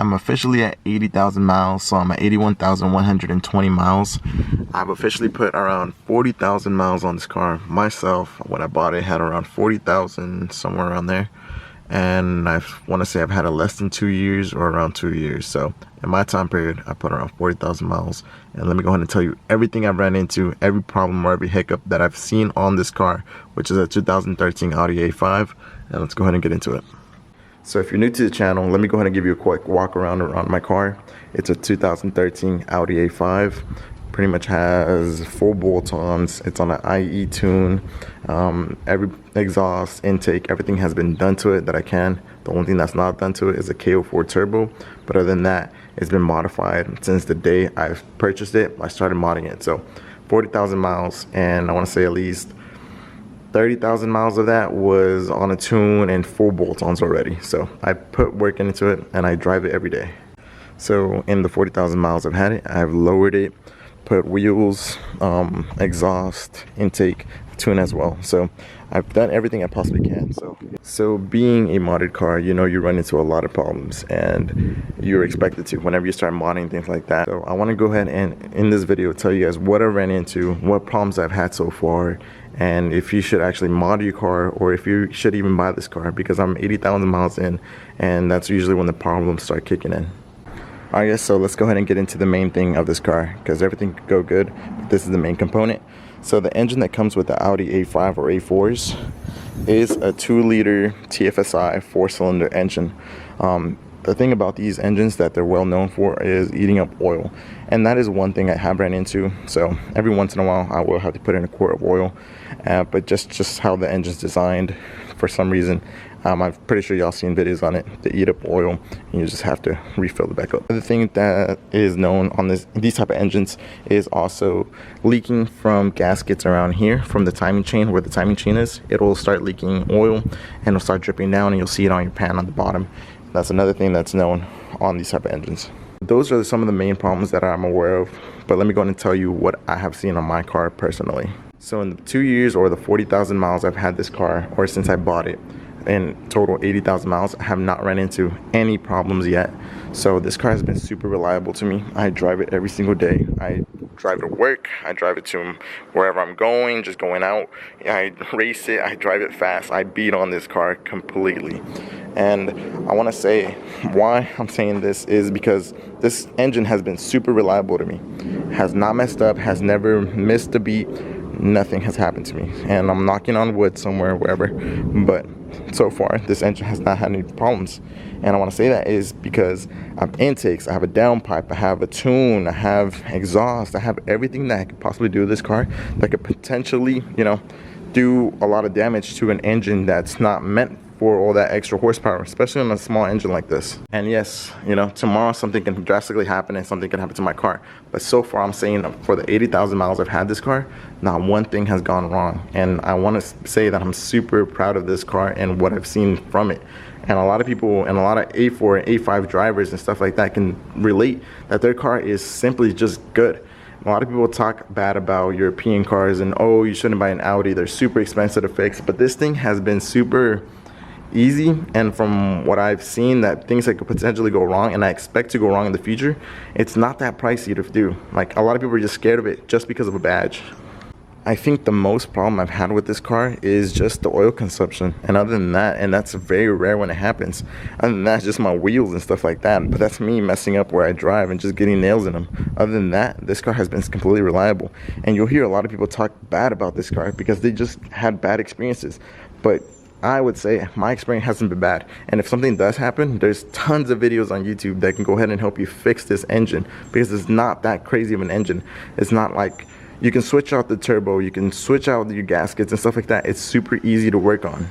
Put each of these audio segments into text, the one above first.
I'm officially at 80,000 miles, so I'm at 81,120 miles. I've officially put around 40,000 miles on this car myself. When I bought it, had around 40,000, somewhere around there. And I want to say I've had it less than 2 years or around 2 years. So in my time period, I put around 40,000 miles. And let me go ahead and tell you everything I've ran into, every problem or every hiccup that I've seen on this car, which is a 2013 Audi A5. And let's go ahead and get into it. So if you're new to the channel, let me go ahead and give you a quick walk around my car. It's a 2013 Audi A5. Pretty much has full bolt-ons. It's on an IE tune. Every exhaust, intake, everything has been done to it that I can. The only thing that's not done to it is a KO4 turbo. But other than that, it's been modified since the day I've purchased it. I started modding it. So 40,000 miles, and I want to say at least 30,000 miles of that was on a tune and full bolt-ons already. So I put work into it and I drive it every day. So in the 40,000 miles I've had it, I've lowered it, put wheels, exhaust, intake, tune as well. So I've done everything I possibly can. So being a modded car, you know, you run into a lot of problems and you're expected to whenever you start modding things like that. So I want to go ahead and in this video tell you guys what I ran into, what problems I've had so far, and if you should actually mod your car or if you should even buy this car, because I'm 80,000 miles in and that's usually when the problems start kicking in. Alright guys, so let's go ahead and get into the main thing of this car, because everything could go good, but this is the main component. So the engine that comes with the Audi A5 or A4s is a 2-liter TFSI 4-cylinder engine. The thing about these engines that they're well known for is eating up oil, and that is one thing I have ran into. So every once in a while I will have to put in a quart of oil, but just how the engine's designed, for some reason, I'm pretty sure y'all seen videos on it, they eat up oil and you just have to refill it back up. The thing that is known on these type of engines is also leaking from gaskets around here from the timing chain, where the timing chain is. It'll start leaking oil and it'll start dripping down and you'll see it on your pan on the bottom. That's another thing that's known on these type of engines. Those are some of the main problems that I'm aware of, but let me go ahead and tell you what I have seen on my car personally. So in the 2 years or the 40,000 miles I've had this car, or since I bought it, in total 80,000 miles, I have not run into any problems yet. So this car has been super reliable to me. I drive it every single day. I drive it to work, I drive it to wherever I'm going, just going out. I race it, I drive it fast. I beat on this car completely. And I want to say why I'm saying this is because this engine has been super reliable to me. Has not messed up, has never missed a beat. Nothing has happened to me, and I'm knocking on wood somewhere, wherever, but so far this engine has not had any problems. And I want to say that is because I have intakes, I have a downpipe, I have a tune, I have exhaust, I have everything that I could possibly do with this car that could potentially, you know, do a lot of damage to an engine that's not meant for all that extra horsepower, especially on a small engine like this. And yes, you know, tomorrow something can drastically happen and something can happen to my car, but so far I'm saying for the 80,000 miles I've had this car, not one thing has gone wrong. And I want to say that I'm super proud of this car and what I've seen from it. And a lot of people and a lot of A4 and A5 drivers and stuff like that can relate that their car is simply just good. A lot of people talk bad about European cars and, oh, you shouldn't buy an Audi, they're super expensive to fix, but this thing has been super easy, and from what I've seen, that things that could potentially go wrong and I expect to go wrong in the future, it's not that pricey to do. Like, a lot of people are just scared of it just because of a badge. I think the most problem I've had with this car is just the oil consumption, and other than that, and that's very rare when it happens, other than that, it's just my wheels and stuff like that, but that's me messing up where I drive and just getting nails in them. Other than that, this car has been completely reliable, and you'll hear a lot of people talk bad about this car because they just had bad experiences, but I would say my experience hasn't been bad. And if something does happen, there's tons of videos on YouTube that can go ahead and help you fix this engine, because it's not that crazy of an engine. It's not like you can switch out the turbo, you can switch out your gaskets and stuff like that. It's super easy to work on.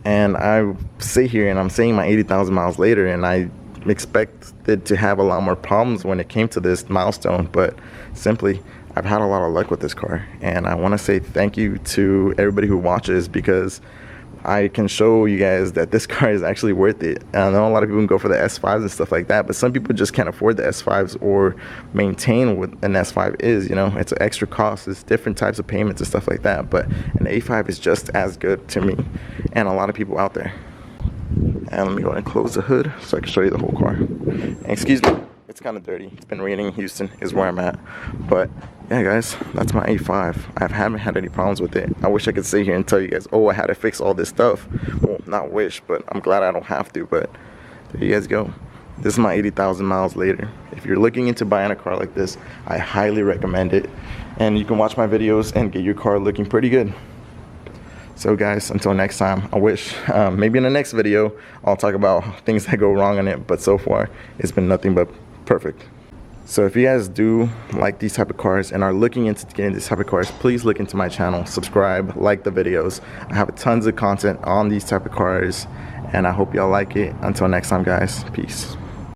And I sit here and I'm saying my 80,000 miles later, and I expected to have a lot more problems when it came to this milestone, but simply I've had a lot of luck with this car. And I want to say thank you to everybody who watches, because I can show you guys that this car is actually worth it. I know a lot of people can go for the S5s and stuff like that, but some people just can't afford the S5s or maintain what an S5 is. You know, it's an extra cost, it's different types of payments and stuff like that, but an A5 is just as good to me and a lot of people out there. And let me go ahead and close the hood so I can show you the whole car. And excuse me, it's kind of dirty. It's been raining in Houston is where I'm at. But yeah guys, that's my A5. I haven't had any problems with it. I wish I could sit here and tell you guys, oh, I had to fix all this stuff. Well, not wish, but I'm glad I don't have to. But there you guys go. This is my 80,000 miles later. If you're looking into buying a car like this, I highly recommend it. And you can watch my videos and get your car looking pretty good. So guys, until next time, I wish maybe in the next video I'll talk about things that go wrong in it, but so far it's been nothing but perfect. So if you guys do like these type of cars and are looking into getting these type of cars, please look into my channel, subscribe, like the videos. I have tons of content on these type of cars and I hope y'all like it. Until next time guys, peace.